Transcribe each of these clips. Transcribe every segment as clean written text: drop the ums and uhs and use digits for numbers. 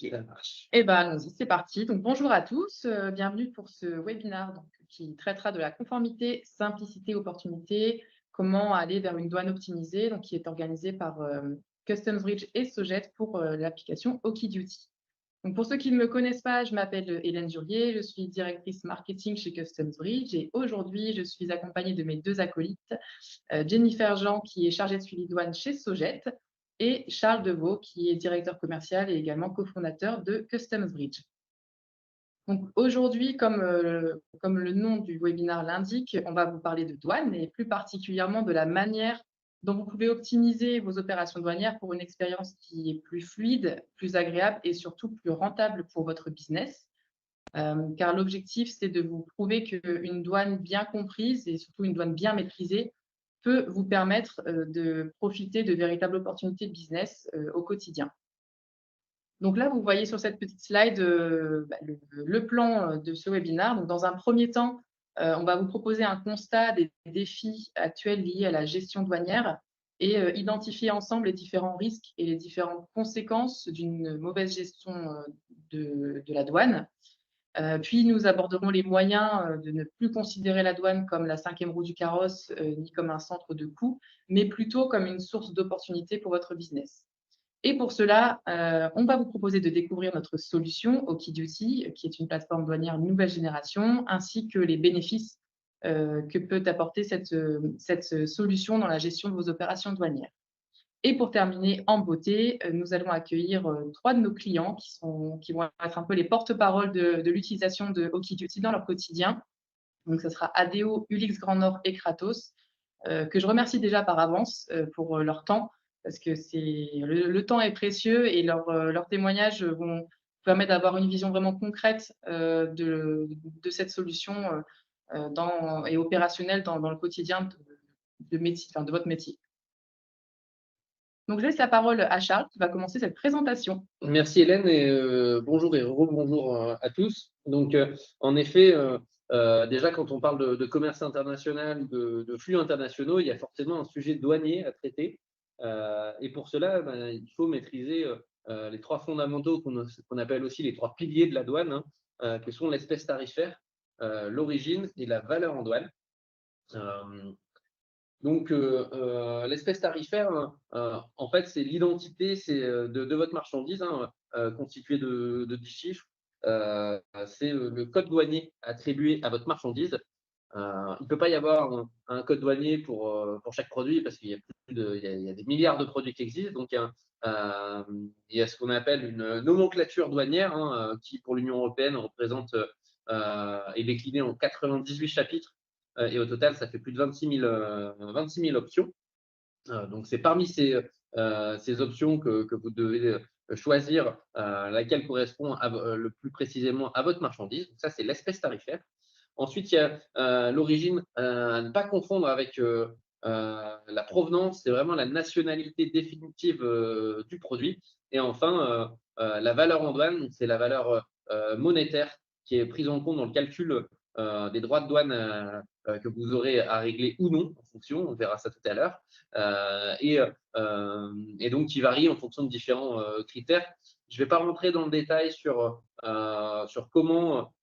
Ça marche. Eh ben, allons-y, c'est parti. Donc, bonjour à tous, bienvenue pour ce webinaire donc, qui traitera de la conformité, simplicité, opportunité, comment aller vers une douane optimisée, donc, qui est organisée par Customs Bridge et Sogec pour l'application Okiduty. Donc, pour ceux qui ne me connaissent pas, je m'appelle Hélène Jurier, je suis directrice marketing chez Customs Bridge et aujourd'hui, je suis accompagnée de mes deux acolytes, Jennifer Jean, qui est chargée de suivi douane chez Sogec, et Charles Deveau, qui est directeur commercial et également cofondateur de Customs Bridge. Donc aujourd'hui, comme le nom du webinaire l'indique, on va vous parler de douane et plus particulièrement de la manière dont vous pouvez optimiser vos opérations douanières pour une expérience qui est plus fluide, plus agréable et surtout plus rentable pour votre business. Car l'objectif, c'est de vous prouver qu'une douane bien comprise et surtout une douane bien maîtrisée peut vous permettre de profiter de véritables opportunités de business au quotidien. Donc là, vous voyez sur cette petite slide le plan de ce webinaire. Donc, dans un premier temps, on va vous proposer un constat des défis actuels liés à la gestion douanière et identifier ensemble les différents risques et les différentes conséquences d'une mauvaise gestion de la douane. Puis, nous aborderons les moyens de ne plus considérer la douane comme la cinquième roue du carrosse, ni comme un centre de coût, mais plutôt comme une source d'opportunités pour votre business. Et pour cela, on va vous proposer de découvrir notre solution, Okiduty, qui est une plateforme douanière nouvelle génération, ainsi que les bénéfices que peut apporter cette solution dans la gestion de vos opérations douanières. Et pour terminer en beauté, nous allons accueillir 3 de nos clients qui vont être un peu les porte-parole de l'utilisation de Okiduty dans leur quotidien. Donc, ce sera ADO, Ulix Grand Nord et Kratos, que je remercie déjà par avance pour leur temps, parce que le temps est précieux et leurs témoignages vont permettre d'avoir une vision vraiment concrète de cette solution et opérationnelle dans le quotidien de votre métier. Donc, je laisse la parole à Charles qui va commencer cette présentation. Merci Hélène et bonjour et rebonjour à tous. Donc, en effet, déjà quand on parle de commerce international, de flux internationaux, il y a forcément un sujet douanier à traiter. Et pour cela, il faut maîtriser les 3 fondamentaux qu'on appelle aussi les 3 piliers de la douane, que sont l'espèce tarifaire, l'origine et la valeur en douane. Donc, l'espèce tarifaire, en fait, c'est l'identité de votre marchandise, constituée de 10 chiffres. C'est le code douanier attribué à votre marchandise. Il ne peut pas y avoir un code douanier pour chaque produit parce qu'il y a, il y a des milliards de produits qui existent. Donc, il y a ce qu'on appelle une nomenclature douanière qui, pour l'Union européenne, représente est déclinée en 98 chapitres. Et au total, ça fait plus de 26 000 options. Donc, c'est parmi ces options que vous devez choisir laquelle correspond le plus précisément à votre marchandise. Donc, ça, c'est l'espèce tarifaire. Ensuite, il y a l'origine à ne pas confondre avec la provenance, c'est vraiment la nationalité définitive du produit. Et enfin, la valeur en douane, c'est la valeur monétaire qui est prise en compte dans le calcul des droits de douane que vous aurez à régler ou non, en fonction, on verra ça tout à l'heure, et donc qui varie en fonction de différents critères. Je ne vais pas rentrer dans le détail sur comment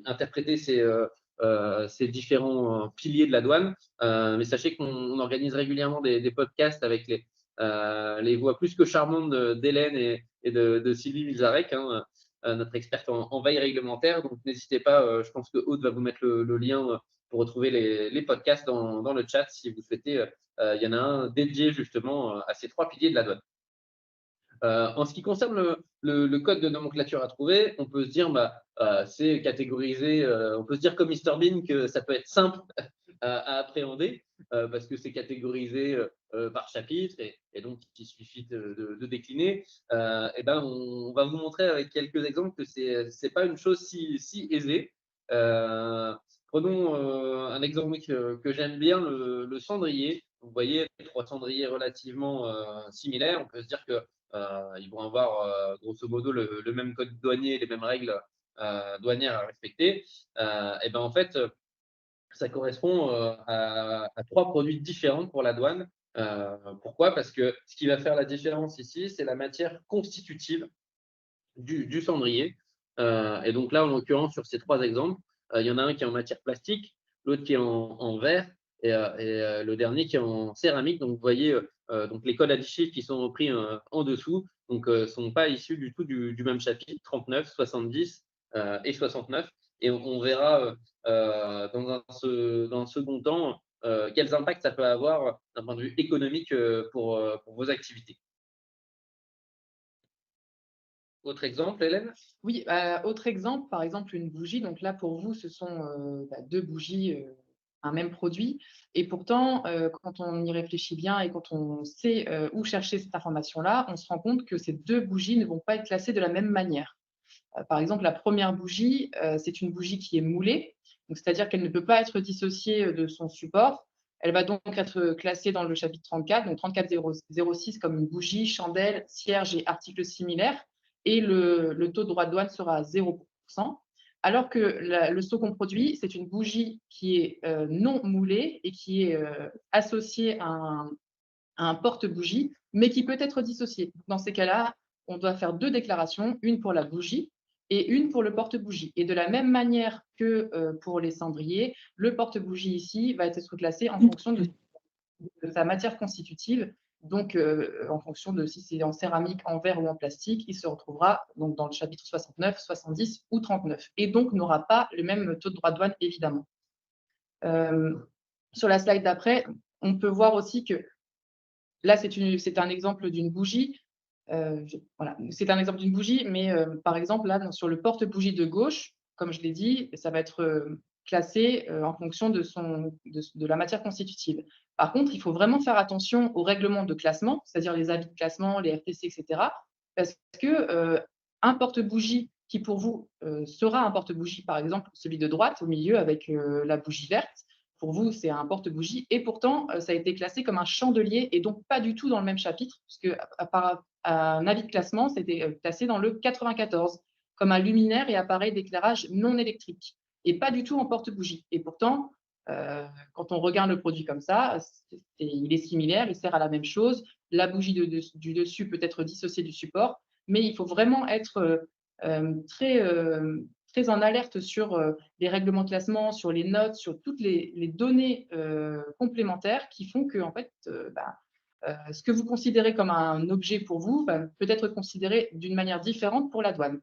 interpréter ces différents piliers de la douane, mais sachez qu'on organise régulièrement des podcasts avec les voix plus que charmantes d'Hélène et de Sylvie Vizarek, notre experte en veille réglementaire. Donc, n'hésitez pas, je pense que Aude va vous mettre le lien pour retrouver les podcasts dans le chat si vous souhaitez. Il y en a un dédié justement à ces 3 piliers de la douane. En ce qui concerne le code de nomenclature à trouver, on peut se dire c'est catégorisé, on peut se dire comme Mr Bean que ça peut être simple à appréhender parce que c'est catégorisé par chapitre et donc il suffit de décliner. On va vous montrer avec quelques exemples que c'est pas une chose si aisée. Prenons un exemple que j'aime bien, le cendrier. Vous voyez, 3 cendriers relativement similaires. On peut se dire que ils vont avoir grosso modo le même code douanier, les mêmes règles douanières à respecter. En fait, ça correspond à 3 produits différents pour la douane. Pourquoi? Parce que ce qui va faire la différence ici, c'est la matière constitutive du cendrier. Et donc là, en l'occurrence, sur ces 3 exemples, il y en a un qui est en matière plastique, l'autre qui est en verre et le dernier qui est en céramique. Donc vous voyez, donc les codes additifs qui sont repris en dessous ne sont pas issus du tout du même chapitre, 39, 70 et 69. Et on verra dans un second temps quels impacts ça peut avoir d'un point de vue économique pour vos activités. Autre exemple, Hélène? Oui, autre exemple, par exemple une bougie. Donc là, pour vous, ce sont 2 bougies, un même produit et pourtant, quand on y réfléchit bien et quand on sait, où chercher cette information-là, on se rend compte que ces 2 bougies ne vont pas être classées de la même manière. Par exemple, la première bougie, c'est une bougie qui est moulée, donc c'est-à-dire qu'elle ne peut pas être dissociée, de son support. Elle va donc être classée dans le chapitre 34, donc 34.006 comme une bougie, chandelle, cierge et articles similaires et le taux de droit de douane sera à 0 alors que le second produit, c'est une bougie qui est, non moulée et qui est, associée à un porte-bougie, mais qui peut être dissocié. Dans ces cas-là, on doit faire 2 déclarations, une pour la bougie et une pour le porte-bougie. Et de la même manière que pour les cendriers, le porte-bougie ici va être classé en fonction de sa matière constitutive. Donc, en fonction de si c'est en céramique, en verre ou en plastique, il se retrouvera donc dans le chapitre 69, 70 ou 39. Et donc n'aura pas le même taux de droit de douane, évidemment. Sur la slide d'après, on peut voir aussi que là, c'est un exemple d'une bougie. Voilà, c'est un exemple d'une bougie, mais par exemple, là, sur le porte-bougie de gauche, comme je l'ai dit, ça va être classé en fonction de la matière constitutive. Par contre, il faut vraiment faire attention aux règlements de classement, c'est-à-dire les avis de classement, les RTC, etc. Parce que un porte-bougie qui, pour vous, sera un porte-bougie, par exemple, celui de droite, au milieu, avec la bougie verte, pour vous, c'est un porte-bougie. Et pourtant, ça a été classé comme un chandelier et donc pas du tout dans le même chapitre, puisque par un avis de classement, c'était classé dans le 94, comme un luminaire et appareil d'éclairage non électrique, et pas du tout en porte-bougie. Et pourtant, quand on regarde le produit comme ça, il est similaire, il sert à la même chose. La bougie du dessus peut être dissociée du support, mais il faut vraiment être très en alerte sur les règlements de classement, sur les notes, sur toutes les données complémentaires qui font que, en fait, ce que vous considérez comme un objet pour vous peut être considéré d'une manière différente pour la douane.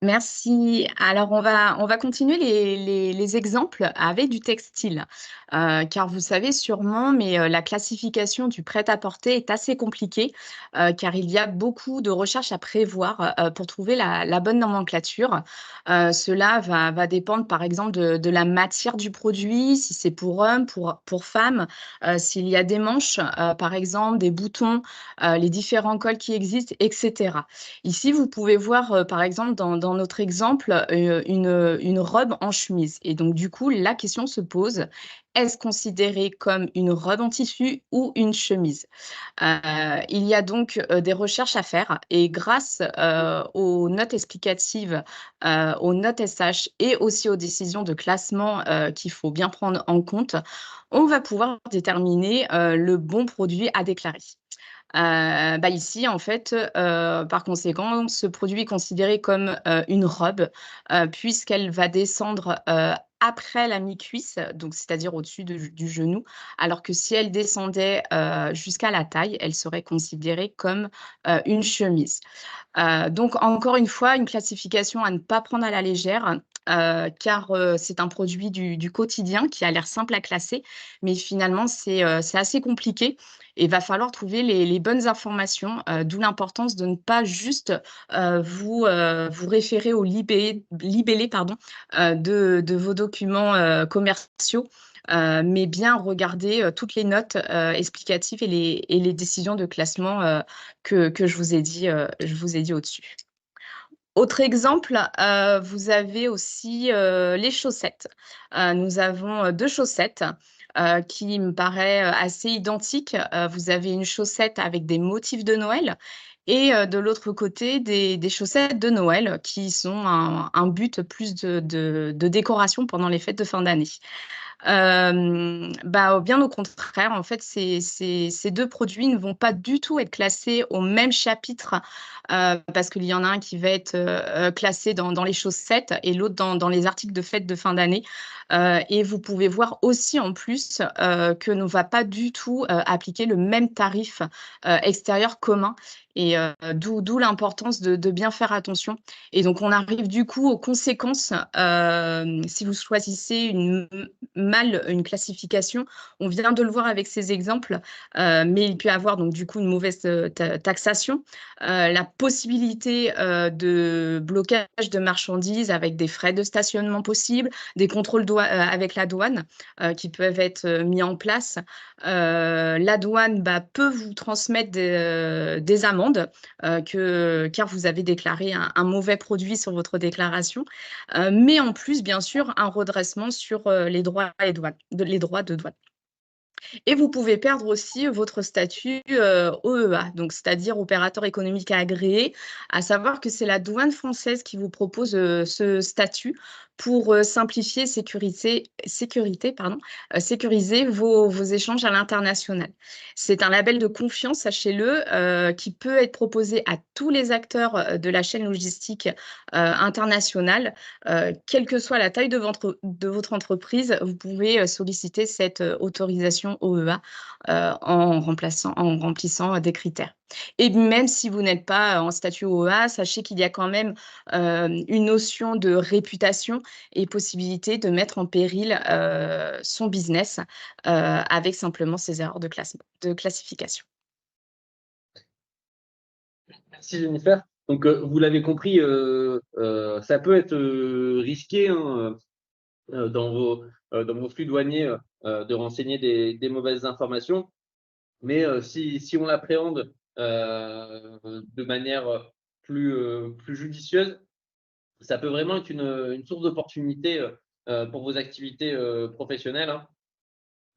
Merci. Alors, on va continuer les exemples avec du textile, car vous savez sûrement, mais la classification du prêt-à-porter est assez compliquée, car il y a beaucoup de recherches à prévoir pour trouver la bonne nomenclature. Cela va dépendre, par exemple, de la matière du produit, si c'est pour homme, pour femme, s'il y a des manches, par exemple, des boutons, les différents cols qui existent, etc. Ici, vous pouvez voir, par exemple, dans notre exemple, une robe en chemise. Et donc, du coup, la question se pose, est-ce considéré comme une robe en tissu ou une chemise? Il y a donc des recherches à faire et grâce aux notes explicatives, aux notes SH et aussi aux décisions de classement qu'il faut bien prendre en compte, on va pouvoir déterminer le bon produit à déclarer. Ici, en fait, par conséquent, ce produit est considéré comme, une robe, puisqu'elle va descendre, après la mi-cuisse, donc c'est-à-dire au-dessus du genou, alors que si elle descendait, jusqu'à la taille, elle serait considérée comme, une chemise. Donc encore une fois, une classification à ne pas prendre à la légère, car, c'est un produit du quotidien qui a l'air simple à classer, mais finalement c'est assez compliqué et il va falloir trouver les bonnes informations, d'où l'importance de ne pas juste, vous référer aux libellés pardon, de vos documents, commerciaux, mais bien regarder, toutes les notes, explicatives et les décisions de classement, que je vous ai dit au-dessus. Autre exemple, vous avez aussi, les chaussettes. Nous avons, 2 chaussettes, qui me paraît, assez identiques. Vous avez une chaussette avec des motifs de Noël et de l'autre côté des chaussettes de Noël qui sont un but plus de décoration pendant les fêtes de fin d'année. Bien au contraire, en fait, ces 2 produits ne vont pas du tout être classés au même chapitre, parce qu'il y en a un qui va être, classé dans les chaussettes et l'autre dans les articles de fête de fin d'année. Et vous pouvez voir aussi en plus, que ne va pas du tout, appliquer le même tarif, extérieur commun et d'où l'importance de bien faire attention. Et donc on arrive du coup aux conséquences, si vous choisissez une classification. On vient de le voir avec ces exemples, mais il peut y avoir donc du coup une mauvaise taxation, la possibilité de blocage de marchandises avec des frais de stationnement possibles, des contrôles avec la douane qui peuvent être mis en place. La douane peut vous transmettre des amendes car vous avez déclaré un mauvais produit sur votre déclaration, mais en plus, bien sûr, un redressement sur les droits de douane. Et vous pouvez perdre aussi votre statut OEA, donc c'est-à-dire opérateur économique agréé, à savoir que c'est la douane française qui vous propose ce statut pour simplifier, sécuriser vos échanges à l'international. C'est un label de confiance, sachez-le, qui peut être proposé à tous les acteurs de la chaîne logistique internationale. Quelle que soit la taille de votre entreprise, vous pouvez solliciter cette autorisation OEA en remplissant des critères. Et même si vous n'êtes pas en statut OEA, sachez qu'il y a quand même une notion de réputation et possibilité de mettre en péril son business avec simplement ces erreurs de classification. Merci Jennifer. Donc, vous l'avez compris, ça peut être risqué hein, dans vos flux douaniers de renseigner des mauvaises informations. Mais si on l'appréhende de manière plus judicieuse, ça peut vraiment être une source d'opportunité pour vos activités professionnelles.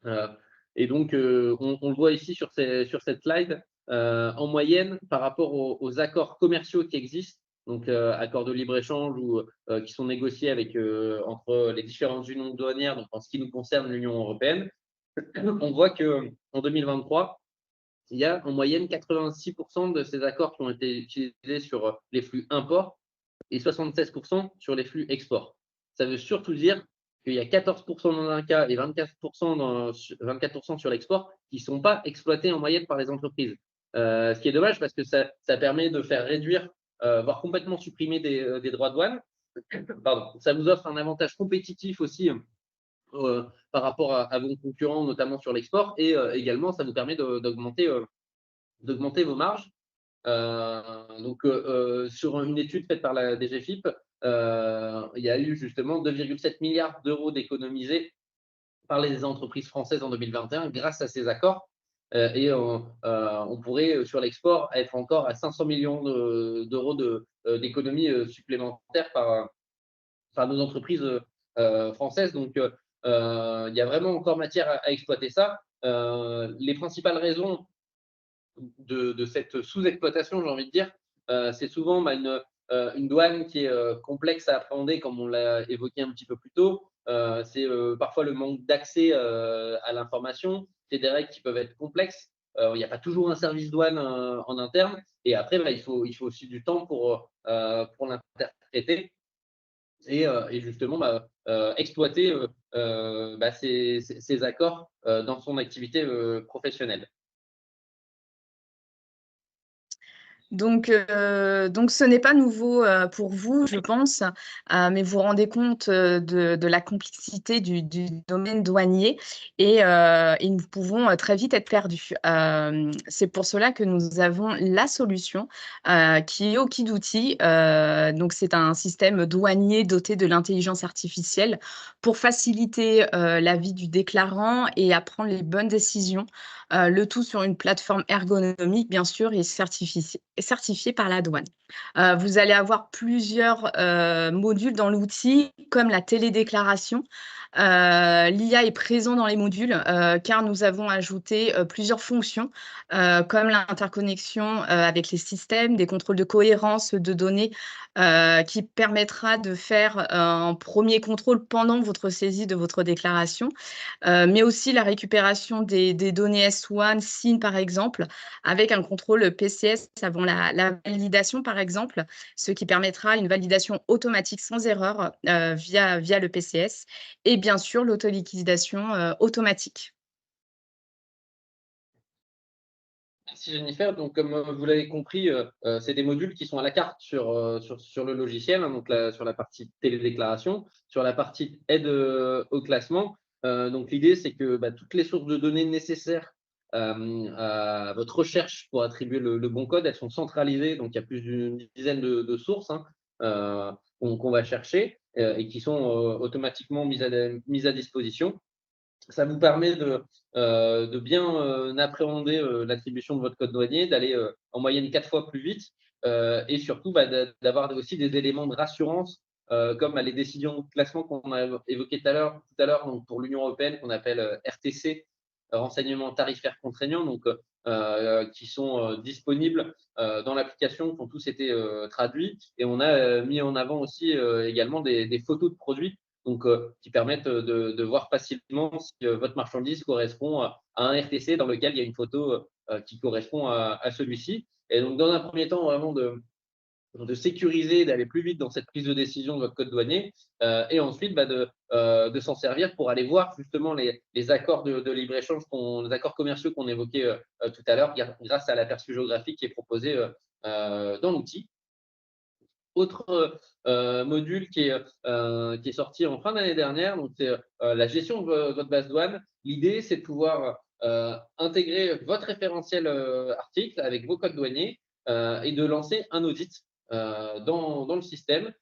Hein. Et donc, on le voit ici sur cette slide, en moyenne, par rapport aux accords commerciaux qui existent, donc accords de libre-échange ou qui sont négociés entre les différentes unions douanières, donc en ce qui nous concerne l'Union européenne, on voit qu'en 2023, il y a en moyenne 86% de ces accords qui ont été utilisés sur les flux imports et 76% sur les flux exports. Ça veut surtout dire qu'il y a 14% dans un cas et 24% sur l'export qui ne sont pas exploités en moyenne par les entreprises. Ce qui est dommage parce que ça permet de faire réduire, voire complètement supprimer des droits de douane. Pardon. Ça nous offre un avantage compétitif aussi par rapport à vos concurrents, notamment sur l'export. Et également, ça vous permet d'augmenter vos marges. Donc, sur une étude faite par la DGFiP, il y a eu justement 2,7 milliards d'euros d'économisés par les entreprises françaises en 2021 grâce à ces accords. Et on pourrait, sur l'export, être encore à 500 millions d'euros d'économies supplémentaires par nos entreprises françaises. Donc, il y a vraiment encore matière à exploiter ça. Les principales raisons de cette sous-exploitation, j'ai envie de dire, c'est souvent une douane qui est complexe à appréhender, comme on l'a évoqué un petit peu plus tôt. C'est parfois le manque d'accès à l'information. C'est des règles qui peuvent être complexes. Il n'y a pas toujours un service douane en interne. Et après, il faut aussi du temps pour l'interpréter et justement exploiter ces accords dans son activité professionnelle. Donc ce n'est pas nouveau pour vous, je pense, mais vous vous rendez compte de la complexité du domaine douanier et nous pouvons très vite être perdus. C'est pour cela que nous avons la solution qui est Okidouti. Donc c'est un système douanier doté de l'intelligence artificielle pour faciliter la vie du déclarant et à prendre les bonnes décisions. Le tout sur une plateforme ergonomique, bien sûr, et certifiée par la douane. Vous allez avoir plusieurs modules dans l'outil, comme la télédéclaration, L'IA est présent dans les modules car nous avons ajouté plusieurs fonctions comme l'interconnexion avec les systèmes, des contrôles de cohérence de données qui permettra de faire un premier contrôle pendant votre saisie de votre déclaration, mais aussi la récupération des données S1, SIN par exemple, avec un contrôle PCS avant la validation par exemple, ce qui permettra une validation automatique sans erreur via le PCS et bien sûr l'autoliquidation automatique. Merci Jennifer. Donc, comme vous l'avez compris, c'est des modules qui sont à la carte sur le logiciel, hein, donc sur la partie télédéclaration, sur la partie aide au classement. Donc, l'idée, c'est que toutes les sources de données nécessaires à votre recherche pour attribuer le bon code, elles sont centralisées. Donc, il y a plus d'une dizaine de sources hein, qu'on va chercher et qui sont automatiquement mises à disposition. Ça vous permet de bien appréhender l'attribution de votre code douanier, d'aller en moyenne 4 fois plus vite et surtout d'avoir aussi des éléments de rassurance comme les décisions de classement qu'on a évoquées tout à l'heure donc pour l'Union européenne qu'on appelle RTC, renseignements tarifaires contraignants, donc, qui sont disponibles dans l'application, qui ont tous été traduits. Et on a mis en avant aussi également des photos de produits donc, qui permettent de voir facilement si votre marchandise correspond à un RTC dans lequel il y a une photo qui correspond à celui-ci. Et donc, dans un premier temps, vraiment de sécuriser, d'aller plus vite dans cette prise de décision de votre code douanier, et ensuite de s'en servir pour aller voir justement les accords de libre-échange, les accords commerciaux qu'on évoquait tout à l'heure, grâce à l'aperçu géographique qui est proposé dans l'outil. Autre module qui est sorti en fin d'année dernière, donc c'est la gestion de votre base douane. L'idée, c'est de pouvoir intégrer votre référentiel article avec vos codes douaniers et de lancer un audit dans le système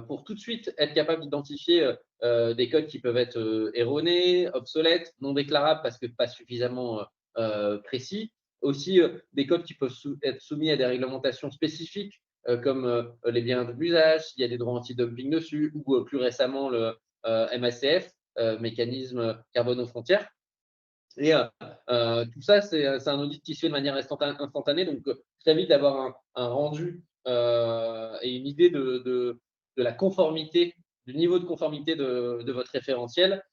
pour tout de suite être capable d'identifier des codes qui peuvent être erronés, obsolètes, non déclarables parce que pas suffisamment précis. Aussi des codes qui peuvent être soumis à des réglementations spécifiques comme les biens d'usage, s'il y a des droits anti-dumping dessus, ou plus récemment le MACF, mécanisme carbone aux frontières. Et tout ça, c'est un audit qui se fait de manière instantanée, donc très vite d'avoir un rendu et une idée de la conformité, du niveau de conformité de votre référentiel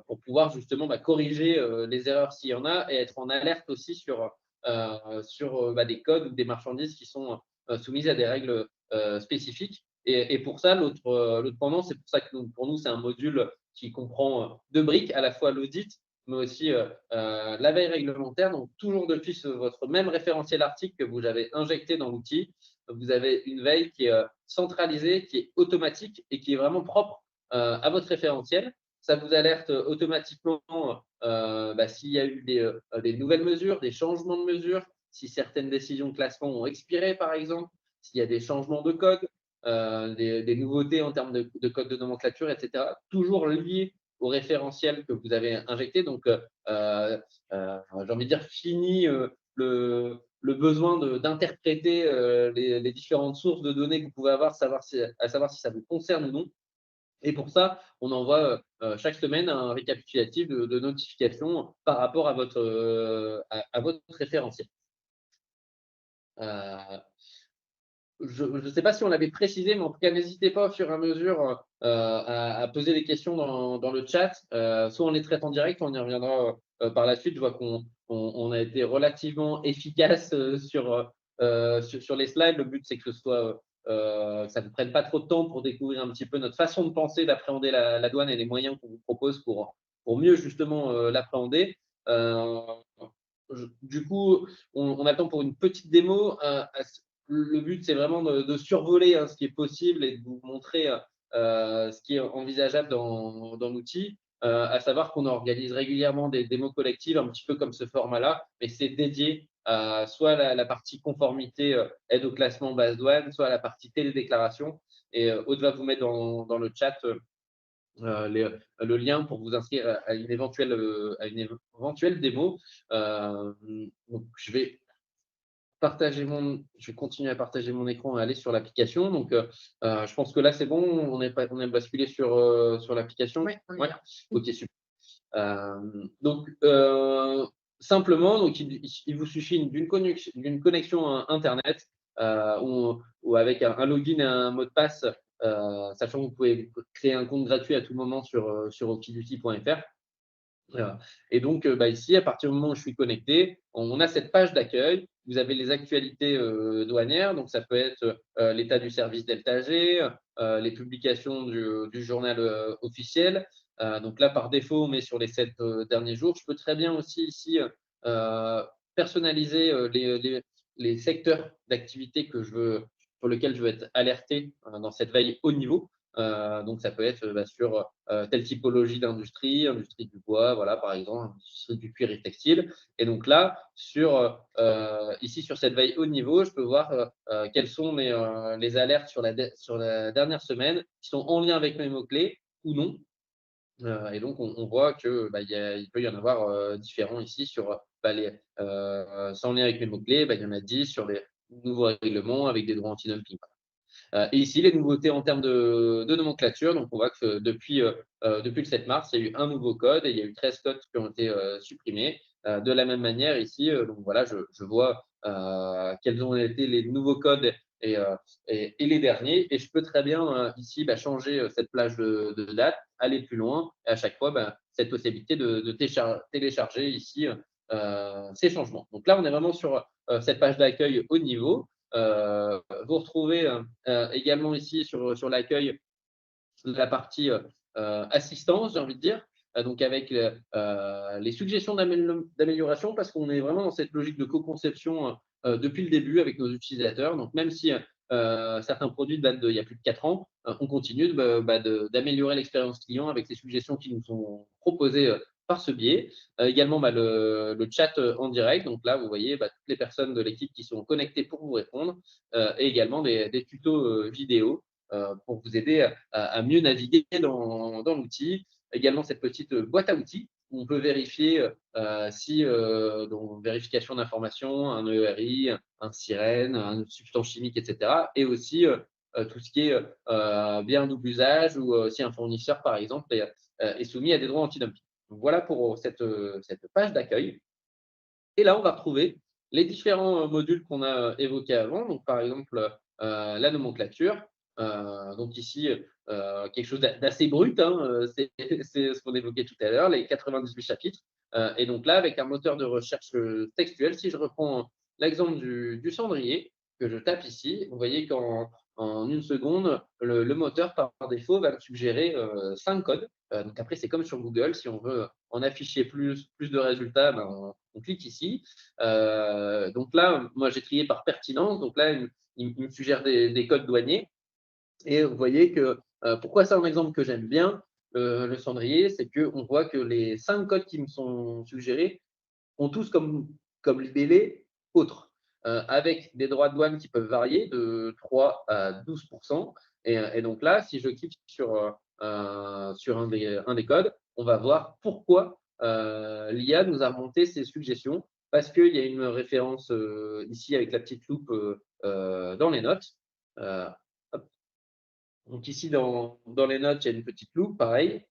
pour pouvoir justement corriger les erreurs s'il y en a et être en alerte aussi sur des codes ou des marchandises qui sont soumises à des règles spécifiques. Et pour ça, l'autre pendant, c'est pour ça que pour nous, c'est un module qui comprend deux briques, à la fois l'audit, mais aussi la veille réglementaire. Donc, toujours depuis votre même référentiel article que vous avez injecté dans l'outil, vous avez une veille qui est centralisée, qui est automatique et qui est vraiment propre à votre référentiel. Ça vous alerte automatiquement s'il y a eu des nouvelles mesures, des changements de mesures, si certaines décisions de classement ont expiré, par exemple, s'il y a des changements de code, des nouveautés en termes de code de nomenclature, etc. Toujours liés au référentiel que vous avez injecté. Donc, j'ai envie de dire, fini le besoin d'interpréter les différentes sources de données que vous pouvez avoir, à savoir si ça vous concerne ou non. Et pour ça, on envoie chaque semaine un récapitulatif de notifications par rapport à votre référentiel. Je ne sais pas si on l'avait précisé, mais en tout cas, n'hésitez pas au fur et à mesure à poser des questions dans le chat. Soit on les traite en direct, on y reviendra par la suite. Je vois qu'on a été relativement efficace sur les slides. Le but, c'est que ça ne vous prenne pas trop de temps pour découvrir un petit peu notre façon de penser, d'appréhender la douane et les moyens qu'on vous propose pour mieux justement l'appréhender. Du coup, on attend pour une petite démo. Le but, c'est vraiment de survoler ce qui est possible et de vous montrer ce qui est envisageable dans l'outil. À savoir qu'on organise régulièrement des démos collectives, un petit peu comme ce format-là, mais c'est dédié à soit la partie conformité aide au classement base douane, soit à la partie télédéclaration. Et Aude va vous mettre dans le chat le lien pour vous inscrire à une éventuelle démo. Donc, je vais je vais continuer à partager mon écran et aller sur l'application. Donc, je pense que là, c'est bon. On est basculé sur l'application. Oui, on est Ouais. là. Ok, super. Donc, simplement, donc, il vous suffit d'une connexion Internet ou avec un login et un mot de passe, sachant que vous pouvez créer un compte gratuit à tout moment sur okiduty.fr. Et donc, ici, à partir du moment où je suis connecté, on a cette page d'accueil. Vous avez les actualités douanières, donc ça peut être l'état du service Delta G, les publications du journal officiel. Donc là, par défaut, on met sur les 7 derniers jours. Je peux très bien aussi ici personnaliser les secteurs d'activité pour lesquels je veux être alerté dans cette veille haut niveau. Donc, ça peut être sur telle typologie d'industrie, industrie du bois, voilà, par exemple, industrie du cuir et textile. Et donc là, ici, sur cette veille haut niveau, je peux voir quelles sont les alertes sur la dernière semaine qui sont en lien avec mes mots-clés ou non. Et donc, on voit que il peut y en avoir différents ici sur sans lien avec mes mots-clés, il y en a 10 sur les nouveaux règlements avec des droits anti-dumping. Et ici, les nouveautés en termes de nomenclature. Donc, on voit que depuis le 7 mars, il y a eu un nouveau code et il y a eu 13 codes qui ont été supprimés. De la même manière, ici, donc voilà, je vois quels ont été les nouveaux codes et les derniers. Et je peux très bien ici changer cette plage de date, aller plus loin et à chaque fois, cette possibilité de télécharger ici ces changements. Donc là, on est vraiment sur cette page d'accueil haut niveau. Vous retrouvez également ici sur l'accueil la partie assistance, j'ai envie de dire, donc avec les suggestions d'amélioration, parce qu'on est vraiment dans cette logique de co-conception depuis le début avec nos utilisateurs. Donc, même si certains produits datent d'il y a plus de 4 ans, on continue d'améliorer l'expérience client avec les suggestions qui nous sont proposées par ce biais. Également, le chat en direct. Donc là, vous voyez toutes les personnes de l'équipe qui sont connectées pour vous répondre et également des tutos vidéo pour vous aider à mieux naviguer dans l'outil. Également, cette petite boîte à outils où on peut vérifier si, donc, vérification d'informations, un ERI, un sirène, une substance chimique, etc. Et aussi tout ce qui est bien double usage ou si un fournisseur, par exemple, est soumis à des droits anti-dumping. Donc, voilà pour cette page d'accueil. Et là, on va retrouver les différents modules qu'on a évoqués avant. Donc, par exemple, la nomenclature. Donc ici, quelque chose d'assez brut, hein, c'est ce qu'on évoquait tout à l'heure, les 98 chapitres. Et donc là, avec un moteur de recherche textuel, si je reprends l'exemple du cendrier que je tape ici, vous voyez qu'en une seconde, le moteur, par défaut, va me suggérer 5 codes. Donc après, c'est comme sur Google, si on veut en afficher plus de résultats, on clique ici. Donc là, moi, j'ai trié par pertinence. Donc là, il me suggère des codes douaniers. Et vous voyez que pourquoi c'est un exemple que j'aime bien, le cendrier, c'est qu'on voit que les 5 codes qui me sont suggérés ont tous comme libellé autre, avec des droits de douane qui peuvent varier de 3 à 12%. Et donc là, si je clique sur un des codes, on va voir pourquoi l'IA nous a remonté ces suggestions, parce qu'il y a une référence ici avec la petite loupe dans les notes. Hop. Donc ici, dans les notes, il y a une petite loupe, pareil.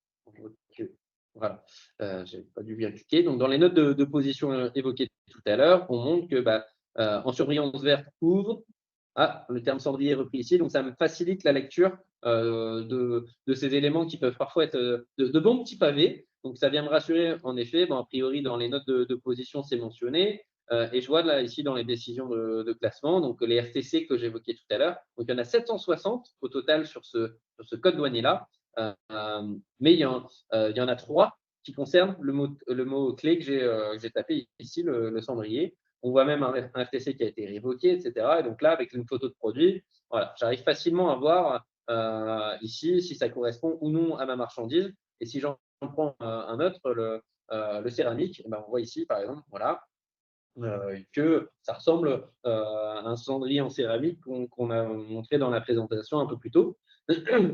Voilà, je n'ai pas dû bien cliquer. Donc, dans les notes de position évoquées tout à l'heure, on montre que en surbrillance verte ouvre. Ah, le terme cendrier est repris ici. Donc, ça me facilite la lecture de ces éléments qui peuvent parfois être de bons petits pavés. Donc, ça vient me rassurer, en effet. A priori, dans les notes de position, c'est mentionné. Et je vois là, ici, dans les décisions de classement, donc les RTC que j'évoquais tout à l'heure. Donc, il y en a 760 au total sur ce code douanier-là. Mais il y en a 3 qui concernent le mot-clé que j'ai tapé ici, le cendrier. On voit même un RTC qui a été révoqué, etc. Et donc là, avec une photo de produit, voilà, j'arrive facilement à voir ici si ça correspond ou non à ma marchandise. Et si j'en prends un autre, le céramique, on voit ici, par exemple, voilà, que ça ressemble à un cendrier en céramique qu'on a montré dans la présentation un peu plus tôt.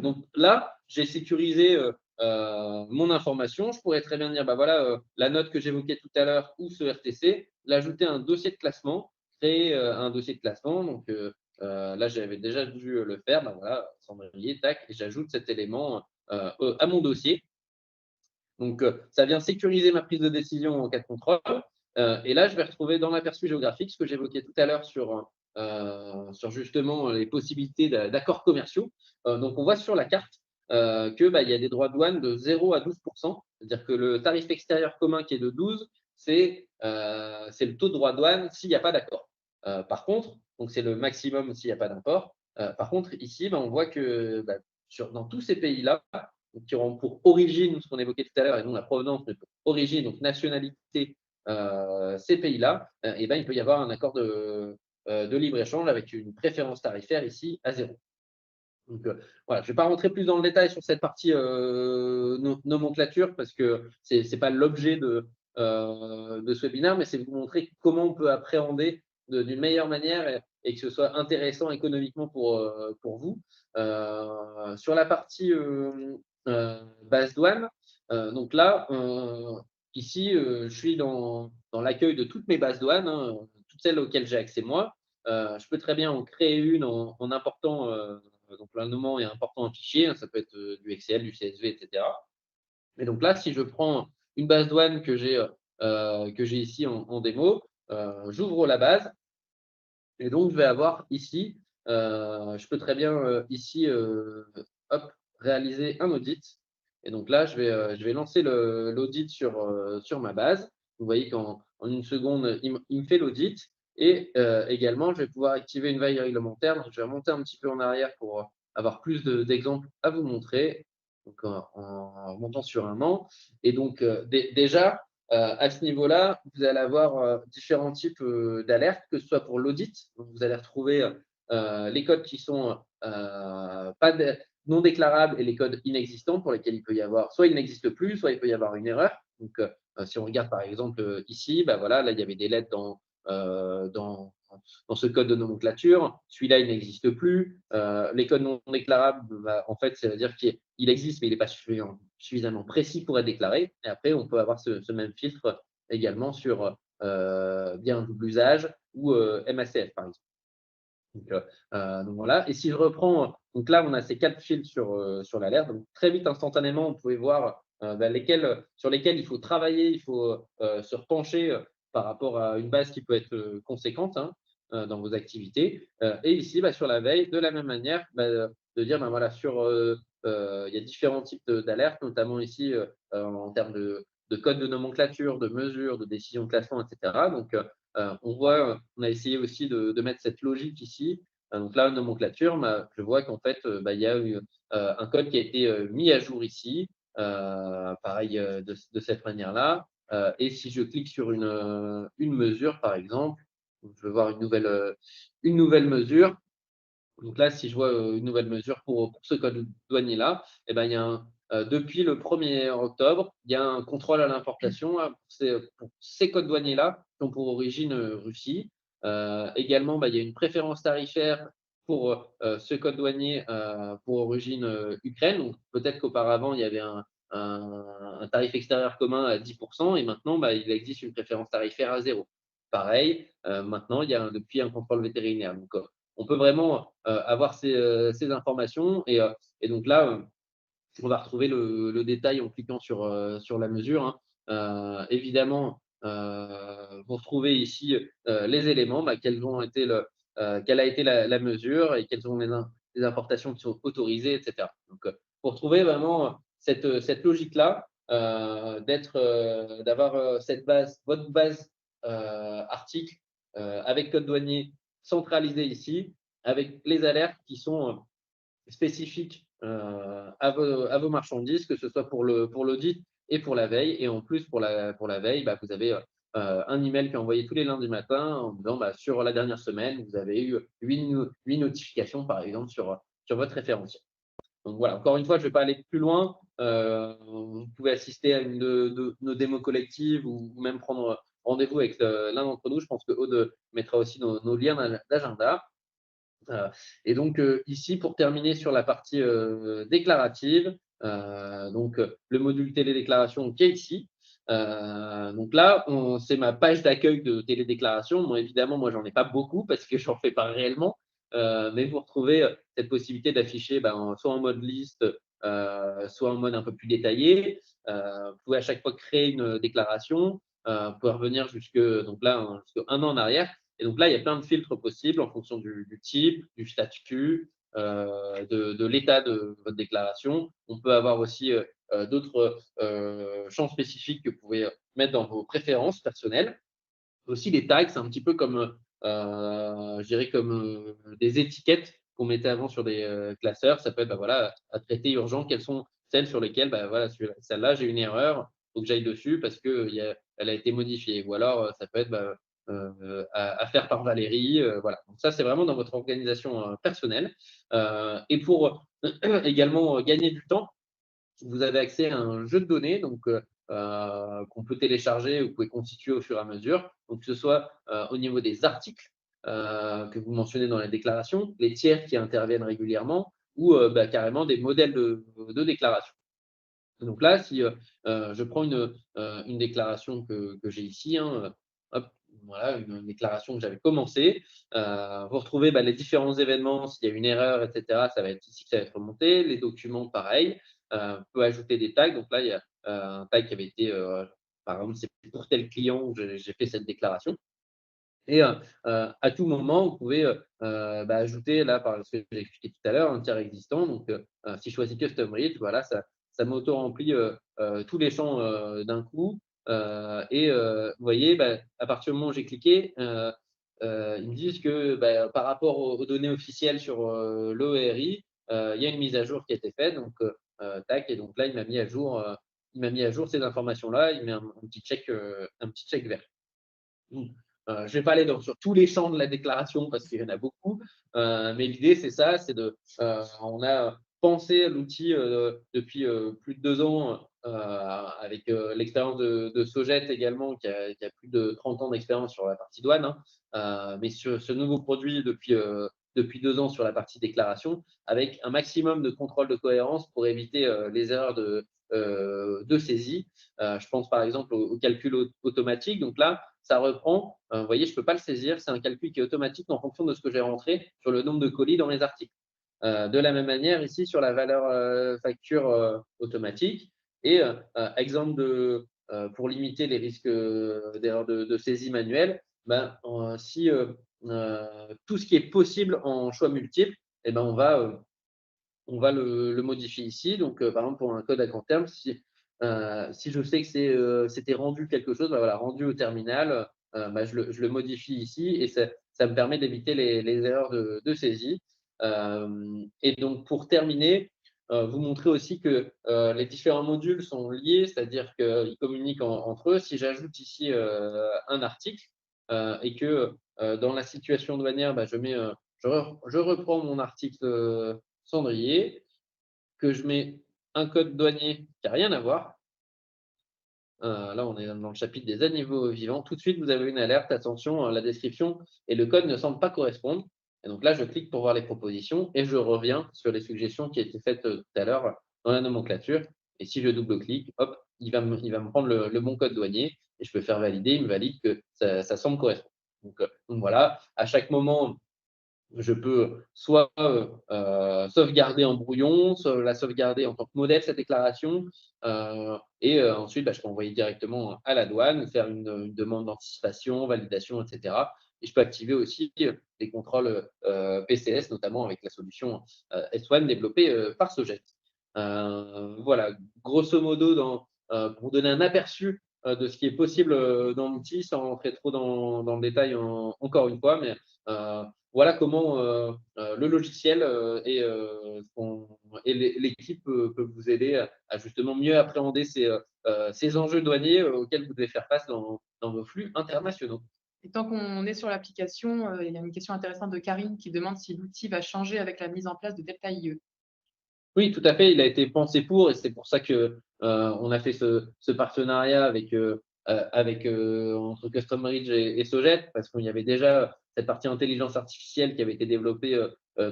Donc là, j'ai sécurisé mon information. Je pourrais très bien dire, voilà, la note que j'évoquais tout à l'heure ou ce RTC, l'ajouter à un dossier de classement créer un dossier de classement. Donc là, j'avais déjà dû le faire. Ben voilà, cendrier, tac, et j'ajoute cet élément à mon dossier. Donc, ça vient sécuriser ma prise de décision en cas de contrôle. Et là, je vais retrouver dans l'aperçu géographique ce que j'évoquais tout à l'heure sur justement les possibilités d'accords commerciaux. Donc, on voit sur la carte qu'il y a des droits de douane de 0 à 12%. C'est-à-dire que le tarif extérieur commun qui est de 12, c'est le taux de droit de douane s'il n'y a pas d'accord. Par contre, donc c'est le maximum s'il n'y a pas d'import. Par contre, ici, on voit que dans tous ces pays-là, qui auront pour origine ce qu'on évoquait tout à l'heure, et non la provenance, mais pour origine, donc nationalité, ces pays-là, il peut y avoir un accord de libre-échange avec une préférence tarifaire ici à 0. Donc voilà, je ne vais pas rentrer plus dans le détail sur cette partie nomenclature parce que ce n'est pas l'objet de ce webinaire, mais c'est vous montrer comment on peut appréhender d'une meilleure manière et que ce soit intéressant économiquement pour vous. Sur la partie base douane, donc là, ici, je suis dans l'accueil de toutes mes bases douanes, hein, toutes celles auxquelles j'ai accès moi. Je peux très bien en créer une en important donc là, le moment est important un fichier, hein, ça peut être du Excel, du CSV, etc. Mais donc là, si je prends une base douane que j'ai ici en démo, j'ouvre la base et donc je vais avoir ici, je peux très bien ici réaliser un audit. Et donc là, je vais lancer l'audit sur ma base. Vous voyez qu'en une seconde, il me fait l'audit. Et également, je vais pouvoir activer une veille réglementaire. Donc, je vais remonter un petit peu en arrière pour avoir plus d'exemples à vous montrer. Donc, en remontant sur un an. Et donc, déjà, à ce niveau-là, vous allez avoir différents types d'alertes, que ce soit pour l'audit. Donc, vous allez retrouver les codes qui sont non déclarables et les codes inexistants pour lesquels il peut y avoir, soit il n'existe plus, soit il peut y avoir une erreur. Donc, si on regarde par exemple ici, voilà, là, il y avait des lettres dans ce code de nomenclature. Celui-là, il n'existe plus. Les codes non déclarables, en fait, ça veut dire qu'il existe, mais il n'est pas suffisamment précis pour être déclaré. Et après, on peut avoir ce même filtre également sur bien double usage ou MACF, par exemple. Donc voilà. Et si je reprends, donc là, on a ces 4 fils sur l'alerte. Donc très vite, instantanément, vous pouvez voir sur lesquels il faut travailler, il faut se repencher par rapport à une base qui peut être conséquente hein, dans vos activités. Et ici, sur la veille, de la même manière, de dire, voilà, il y a différents types d'alertes, notamment ici en termes de code de nomenclature, de mesures, de décision de classement, etc. Donc, on a essayé aussi de mettre cette logique ici. Donc là, nomenclature, je vois qu'en fait, il y a eu un code qui a été mis à jour ici, pareil de cette manière-là. Et si je clique sur une mesure, par exemple, je vais voir une nouvelle mesure. Donc là, si je vois une nouvelle mesure pour ce code douanier-là, il y a depuis le 1er octobre, il y a un contrôle à l'importation pour ces codes douaniers-là qui ont pour origine Russie. Également, il y a une préférence tarifaire pour ce code douanier pour origine Ukraine. Donc peut-être qu'auparavant, il y avait un tarif extérieur commun à 10% et maintenant, il existe une préférence tarifaire à 0. Pareil, maintenant, il y a depuis un contrôle vétérinaire. Donc, on peut vraiment avoir ces informations. Et donc là, on va retrouver le détail en cliquant sur la mesure. Hein. Évidemment, vous retrouvez ici les éléments, quelle a été la mesure et quelles sont les importations qui sont autorisées, etc. Donc, pour retrouver vraiment cette logique-là, d'avoir votre base article avec code douanier centralisé ici, avec les alertes qui sont spécifiques à vos marchandises, que ce soit pour l'audit et pour la veille. Et en plus, pour la veille, vous avez un email qui est envoyé tous les lundis matin en disant sur la dernière semaine, vous avez eu 8 notifications, par exemple, sur votre référentiel. Donc voilà, encore une fois, je ne vais pas aller plus loin. Vous pouvez assister à une de nos démos collectives ou même prendre rendez-vous avec l'un d'entre nous. Je pense que Aude mettra aussi nos liens d'agenda. Et donc ici, pour terminer sur la partie déclarative, donc le module télédéclaration qui est ici. Donc là, c'est ma page d'accueil de télédéclaration. Bon, évidemment, moi, j'en ai pas beaucoup parce que j'en fais pas réellement. Mais vous retrouvez cette possibilité d'afficher soit en mode liste, soit en mode un peu plus détaillé. Vous pouvez à chaque fois créer une déclaration. Vous pouvez revenir jusqu'à un an en arrière. Et donc là, il y a plein de filtres possibles en fonction du type, du statut, de l'état de votre déclaration. On peut avoir aussi d'autres champs spécifiques que vous pouvez mettre dans vos préférences personnelles. Aussi, les tags, c'est un petit peu comme, je dirais, comme des étiquettes qu'on mettait avant sur des classeurs. Ça peut être, voilà, à traiter urgent, quelles sont celles sur lesquelles, voilà, celle-là, j'ai une erreur, il faut que j'aille dessus parce qu'elle a été modifiée. Ou alors, ça peut être à faire par Valérie. Voilà. Donc, ça, c'est vraiment dans votre organisation personnelle. Et pour également gagner du temps, vous avez accès à un jeu de données qu'on peut télécharger ou vous pouvez constituer au fur et à mesure. Donc, que ce soit au niveau des articles que vous mentionnez dans la déclaration, les tiers qui interviennent régulièrement ou carrément des modèles de déclaration. Donc là, si je prends une déclaration que j'ai ici, hop, voilà, une déclaration que j'avais commencée. Vous retrouvez les différents événements, s'il y a une erreur, etc. Ça va être ici que ça va être remonté. Les documents, pareil. On peut ajouter des tags. Donc là, il y a un tag qui avait été, par exemple, c'est pour tel client où j'ai fait cette déclaration. Et à tout moment, vous pouvez ajouter, là, par ce que j'ai expliqué tout à l'heure, un tiers existant. Donc, si je choisis Custom Read, voilà, ça m'auto-remplit tous les champs d'un coup. Vous voyez, à partir du moment où j'ai cliqué, ils me disent que par rapport aux données officielles sur l'ORI, il y a une mise à jour qui a été faite. Donc, tac, et donc là, il m'a mis à jour ces informations-là. Il met un petit check vert. Je ne vais pas aller sur tous les champs de la déclaration parce qu'il y en a beaucoup, mais l'idée, c'est ça, on a pensé l'outil depuis plus de 2 ans avec l'expérience de Sogette également, qui a plus de 30 ans d'expérience sur la partie douane, mais sur ce nouveau produit depuis 2 ans sur la partie déclaration, avec un maximum de contrôle de cohérence pour éviter les erreurs de saisie. Je pense par exemple au calcul automatique. Donc là, ça reprend. Vous voyez, je ne peux pas le saisir. C'est un calcul qui est automatique en fonction de ce que j'ai rentré sur le nombre de colis dans les articles. De la même manière, ici, sur la valeur facture automatique. Et exemple pour limiter les risques d'erreur de saisie manuelle, si tout ce qui est possible en choix multiples, on va le modifier ici. Donc, par exemple, pour un code à court terme, si je sais que c'était rendu quelque chose, voilà, rendu au terminal, je le modifie ici et ça me permet d'éviter les erreurs de saisie. Et donc, pour terminer, vous montrer aussi que les différents modules sont liés, c'est-à-dire qu'ils communiquent entre eux. Si j'ajoute ici un article et que dans la situation douanière, je reprends mon article cendrier, que je mets un code douanier qui n'a rien à voir. Là, on est dans le chapitre des animaux vivants. Tout de suite, vous avez une alerte. Attention, la description et le code ne semblent pas correspondre. Et donc là, je clique pour voir les propositions et je reviens sur les suggestions qui étaient faites tout à l'heure dans la nomenclature. Et si je double-clique, hop, il va me prendre le bon code douanier et je peux faire valider. Il me valide que ça semble correspondre. Donc voilà, à chaque moment, je peux soit sauvegarder en brouillon, soit la sauvegarder en tant que modèle, cette déclaration, ensuite, je peux envoyer directement à la douane, faire une demande d'anticipation, validation, etc. Et je peux activer aussi des contrôles PCS, notamment avec la solution S1 développée par Sogette. Voilà, grosso modo, pour donner un aperçu de ce qui est possible dans l'outil, sans rentrer trop dans le détail encore une fois, mais voilà comment le logiciel et l'équipe peuvent vous aider à justement mieux appréhender ces enjeux douaniers auxquels vous devez faire face dans vos flux internationaux. Et tant qu'on est sur l'application, il y a une question intéressante de Karine qui demande si l'outil va changer avec la mise en place de Delta IE. Oui, tout à fait. Il a été pensé pour et c'est pour ça que on a fait ce partenariat entre Custom Ridge et Sogette, parce qu'il y avait déjà cette partie intelligence artificielle qui avait été développée